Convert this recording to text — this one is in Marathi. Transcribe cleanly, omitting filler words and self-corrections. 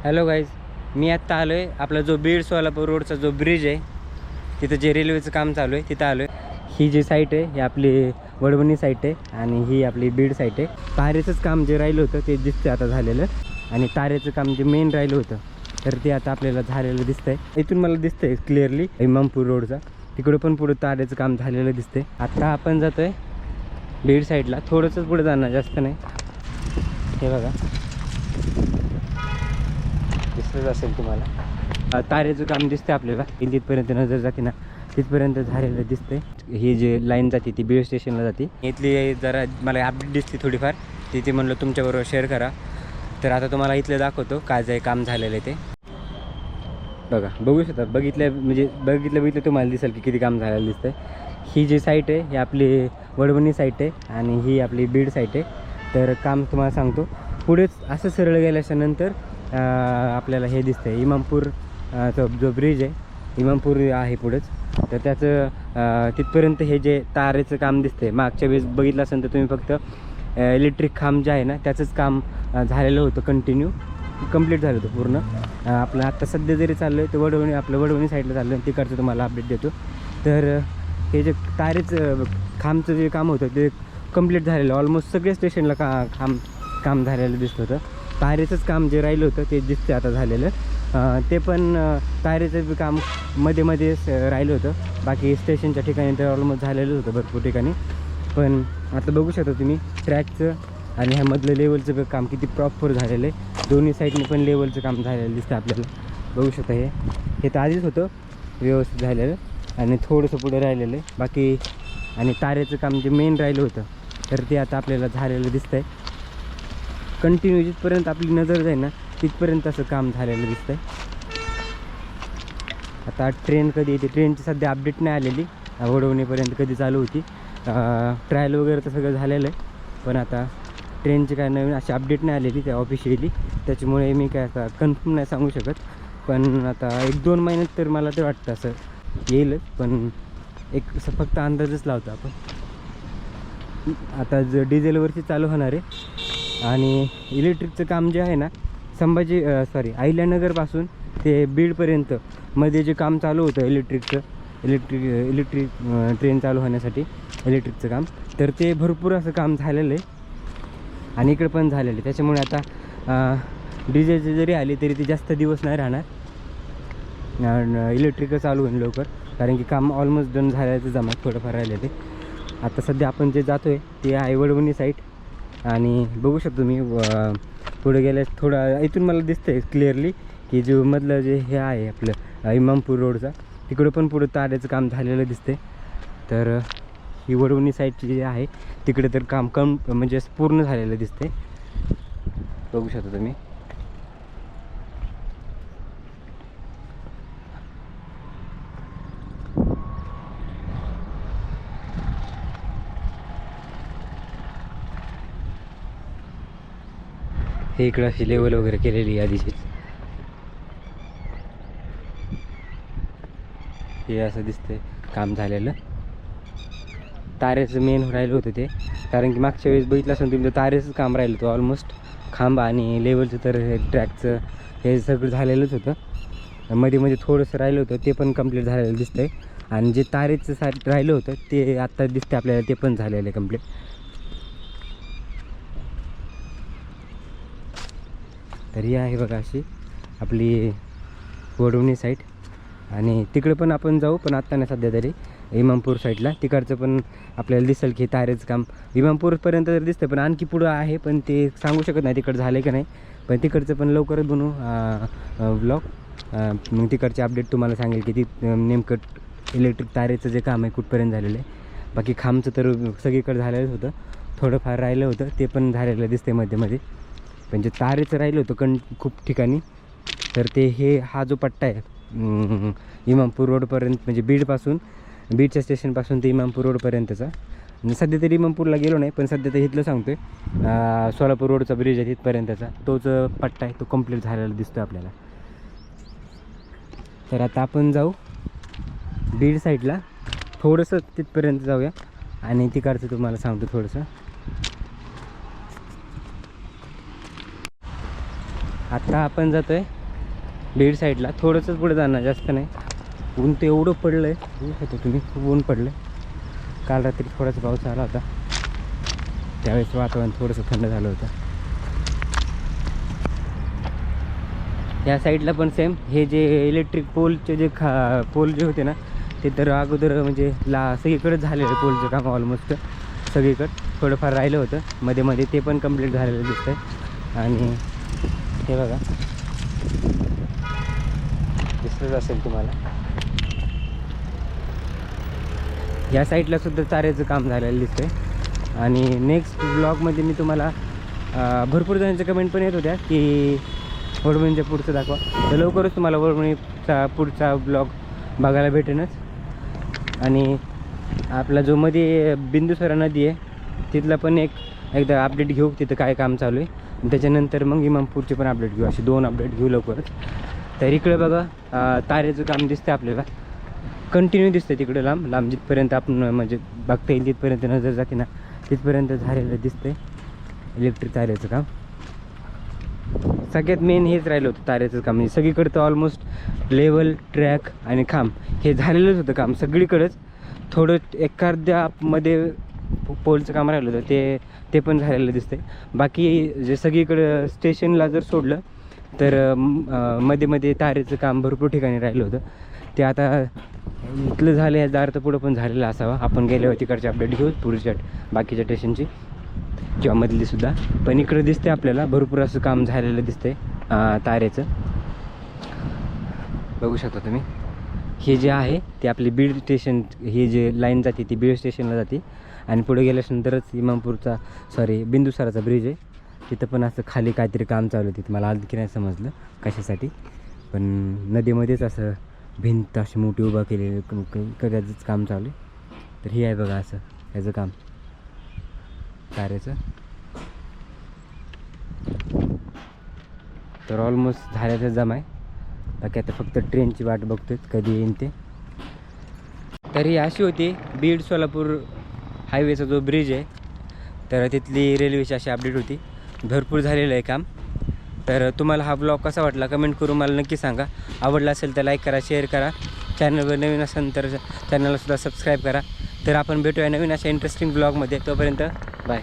हॅलो गाईज, मी आत्ता आलो आहे आपला जो बीड सोलापूर रोडचा जो ब्रिज आहे तिथं जे रेल्वेचं काम चालू आहे तिथं आलो आहे। ही जी साईट आहे ही आपली वडवणी साईट आहे आणि ही आपली बीड साईट आहे। तारेचंच काम जे राहिलं होतं ते दिसतं आता झालेलं, आणि तारेचं काम जे मेन राहिलं होतं तर ते आता आपल्याला झालेलं दिसतंय। इथून मला दिसतंय क्लिअरली इमामपूर रोडचा, तिकडं पण पुढं तारेचं काम झालेलं दिसतंय। आता आपण जातोय बीड साईडला, थोडंसं पुढे जाणार, जास्त नाही। हे बघा दिसतच असेल तुम्हाला, तारेचं काम दिसतंय आपल्याला। तिथपर्यंत नजर जाते ना तिथपर्यंत झालेलं दिसतंय। ही जे लाईन जाते ती बीड स्टेशनला जाते। इथली जरा मला अपडेट दिसते थोडीफार, ती म्हणलं तुमच्याबरोबर शेअर करा। तर आता तुम्हाला इथलं दाखवतो काय जे काम झालेलं आहे ते बघा, बघू शकता। बघितलं तुम्हाला दिसेल की किती काम झालेलं दिसतंय। ही जी साईट आहे ही आपली वडवणी साईट आहे आणि ही आपली बीड साईट आहे। तर काम तुम्हाला सांगतो, पुढेच असं सरळ गेल्याच्यानंतर आपल्याला हे दिसतंय इमामपूर जो ब्रिज आहे, इमामपूर आहे पुढेच। तर त्याचं तिथपर्यंत हे जे तारेचं काम दिसतंय, मागच्या वेळेस बघितलं असेल तर तुम्ही फक्त इलेक्ट्रिक खांब जे आहे ना त्याचंच काम झालेलं होतं, कंप्लीट झालं होतं पूर्ण। आपलं आत्ता सध्या जरी चाललं आहे तर आपलं वडवणी साईडला चाललं आहे, तिकडचं तुम्हाला अपडेट देतो। तर हे जे तारेचं खांबचं जे काम होतं ते कंप्लीट झालेलं, ऑलमोस्ट सगळ्या स्टेशनला काम झालेलं दिसत होतं। तारेचंच काम जे राहिलं होतं ते दिसतं आता झालेलं, ते पण तारेचं काम मध्ये राहिलं होतं। बाकी स्टेशनच्या ठिकाणी तर ऑलमोस्ट झालेलं होतं भरपूर ठिकाणी। पण आता बघू शकता तुम्ही ट्रॅकचं आणि ह्या मधलं लेवलचं काम किती प्रॉपर झालेलं आहे। दोन्ही साईडने पण लेवलचं काम झालेलं दिसतं आपल्याला, बघू शकता। हे तर आधीच होतं व्यवस्थित झालेलं आणि थोडंसं पुढे राहिलेलं आहे बाकी। आणि तारेचं काम जे मेन राहिलं होतं तर ते आता आपल्याला झालेलं दिसतंय। कंटिन्यू जिथपर्यंत आपली नजर जाईल ना तिथपर्यंत असं काम झालेलं दिसतंय। आता ट्रेन कधी येते, ट्रेनची सध्या अपडेट नाही आलेली, वडवणीपर्यंत कधी चालू होती। ट्रायल वगैरे तर सगळं झालेलं आहे, पण आता ट्रेनची काय नवीन अशी अपडेट नाही आलेली त्या ऑफिशियली, त्याच्यामुळे मी काय आता कन्फर्म नाही सांगू शकत। पण आता 1-2 महिन्यात तर मला ते वाटतं असं येईलच, पण असं फक्त अंदाजच लावतो आपण। आता डिझेलवरती चालू होणार आहे आणि इलेक्ट्रिकचं काम जे आहे ना अहिल्यानगरपासून ते बीडपर्यंत मध्ये जे काम चालू होतं इलेक्ट्रिक ट्रेन चालू होण्यासाठी इलेक्ट्रिकचं काम, तर ते भरपूर असं काम झालेलं आहे आणि इकडे पण झालेलं आहे। त्याच्यामुळे आता डिझेलचे जरी आले तरी ते जास्त दिवस नाही राहणार, इलेक्ट्रिकच चालू होईल लवकर, कारण की काम ऑलमोस्ट डन झाल्याचं जमा थोडंफार राहिलं ते। आता सध्या आपण जे जातो आहे ते आहे वडवणी साईट, आणि बघू शकतो मी पुढे गेल्यास थोडं इथून मला दिसतंय क्लिअरली की जो मधलं जे हे आहे आपलं इमामपूर रोडचा, तिकडं पण पुढं तारेचं काम झालेलं दिसतंय। तर ही वडवणी साईडची जी आहे तिकडे तर काम म्हणजे पूर्ण झालेलं दिसतंय, बघू शकता तुम्ही। हे इकडं अशी लेवल वगैरे केलेली आहे आधीचीच, हे असं दिसतंय काम झालेलं। तारेचं मेन राहिलं होतं ते, कारण की मागच्या वेळेस बघितलं असेल तुम्ही तारेचं काम राहिलं होतं ऑलमोस्ट। खांब आणि लेवलचं तर हे ट्रॅकचं हे सगळं झालेलंच होतं, मध्ये थोडंसं राहिलं होतं ते पण कंप्लीट झालेलं दिसतंय। आणि जे तारेचं राहिलं होतं ते आत्ता दिसतंय आपल्याला, ते पण झालेलं आहे कंप्लीट। तर ही आहे बघा अशी आपली वडवणी साईट, आणि तिकडे पण आपण जाऊ, पण आत्ता नाही सध्या तरी इमामपूर साईडला। तिकडचं पण आपल्याला दिसेल की तारेचं काम इमामपूरपर्यंत तर दिसतं, पण आणखी पुढं आहे, पण ते सांगू शकत नाही तिकडं झालं की नाही। पण तिकडचं पण लवकरच बनवू ब्लॉग, मग तिकडचे अपडेट तुम्हाला सांगेल की ती नेमकं इलेक्ट्रिक तारेचं जे काम आहे कुठपर्यंत झालेलं आहे। बाकी खांबचं तर सगळीकडे झालेलंच होतं, थोडंफार राहिलं होतं ते पण झालेलं दिसते मध्ये। पण जे तारेचं राहिलं होतं खूप ठिकाणी, तर ते हा जो पट्टा आहे इमामपूर रोडपर्यंत, म्हणजे बीडच्या स्टेशनपासून ते इमामपूर रोडपर्यंतचा। आणि सध्या तरी इमामपूरला गेलो नाही, पण सध्या तर इथलं सांगतो आहे सोलापूर रोडचा ब्रिज आहे तिथपर्यंतचा तोच पट्टा आहे, तो कंप्लीट झालेला दिसतो आपल्याला। तर आता आपण जाऊ बीड साईडला, थोडंसं तिथपर्यंत जाऊया आणि तिकडचं तुम्हाला सांगतो थोडंसं। आत्ता आपण जातो आहे बीड साईडला थोडंसंच पुढे जाणार, जास्त नाही. ऊन तर एवढं पडलं आहे, ऊन होतं तुम्ही, खूप ऊन पडलं. काल रात्री थोडासा पाऊस आला होता, त्यावेळेस वातावरण थोडंसं थंड झालं होतं. या साईडला पण सेम हे जे इलेक्ट्रिक पोलचे जे पोल जे होते ना, ते तर अगोदर म्हणजे सगळीकडेच झालेलं पोलचं काम ऑलमोस्ट सगळीकडं. थोडंफार राहिलं होतं मध्ये मध्ये, ते पण कंप्लीट झालेलं दिसतंय. आणि हे बघा, दिसतच असेल तुम्हाला, या साईडला सुद्धा चाऱ्याचं काम झालेलं दिसतंय. आणि नेक्स्ट ब्लॉगमध्ये मी तुम्हाला भरपूर जणांच्या कमेंट पण येत होत्या की वडवणीच्या पुढचं दाखवा, तर लवकरच तुम्हाला वडवणीचा पुढचा ब्लॉग बघायला भेटेनच. आणि आपला जो मध्ये बिंदुसरा नदी आहे तिथला पण एकदा अपडेट घेऊ, तिथं काय काम चालू आहे. त्याच्यानंतर मग इमामपूरचे पण अपडेट घेऊ, असे 2 अपडेट घेऊ लवकरच. तर इकडे बघा तारेचं काम दिसतं आपल्याला, कंटिन्यू दिसतं तिकडे लांब लांब, जिथपर्यंत आपण म्हणजे बघता येईल तिथपर्यंत नजर जाते ना, तिथपर्यंत झालेलं दिसतंय इलेक्ट्रिक तारेचं काम. सगळ्यात मेन हेच राहिलं होतं तारेचं काम, म्हणजे सगळीकडे तर ऑलमोस्ट लेवल, ट्रॅक आणि खांब हे झालेलंच होतं काम सगळीकडेच. थोडं एखाद्यामध्ये पोलचं काम राहिलं होतं, ते पण झालेलं दिसतंय. बाकी जे सगळीकडं स्टेशनला जर सोडलं तर मध्ये मध्ये तारेचं काम भरपूर ठिकाणी राहिलं होतं. ते आता इथलं झालं, याचा अर्थ पुढं पण झालेलं असावा. आपण गेल्यावर तिकडचे अपडेट घेऊ पुढच्या बाकीच्या स्टेशनची किंवा मधलीसुद्धा. पण इकडं दिसते आपल्याला भरपूर असं काम झालेलं दिसतंय तारेचं, बघू शकता तुम्ही. हे जे आहे ते आपली बीड स्टेशन, हे जे लाईन जाते ती बीड स्टेशनला जाते. आणि पुढे गेल्यानंतरच इमामपूरचा बिंदुसाराचा ब्रिज आहे, तिथं पण असं खाली काहीतरी काम चालू होती. मला आणखी नाही समजलं कशासाठी, पण नदीमध्येच असं भिंत अशी मोठी उभा केलेली त्याचंच काम चालू आहे. तर हे आहे बघा असं ह्याचं काम तारेचं. तर ऑलमोस्ट झाल्याचं जमा आहे, बाकी आता फक्त ट्रेनची वाट बघतोय कधी येईन ते. तर ही अशी होती बीड सोलापूर हायवेचा जो ब्रिज आहे, तर तिथली रेल्वेची अशी अपडेट होती. भरपूर झालेलं आहे काम. तर तुम्हाला हा ब्लॉग कसा वाटला कमेंट करून मला नक्की सांगा. आवडला असेल तर लाईक करा, शेअर करा. चॅनलवर नवीन असेल तर चॅनललासुद्धा सबस्क्राईब करा. तर आपण भेटूया नवीन अशा इंटरेस्टिंग ब्लॉगमध्ये. तोपर्यंत बाय.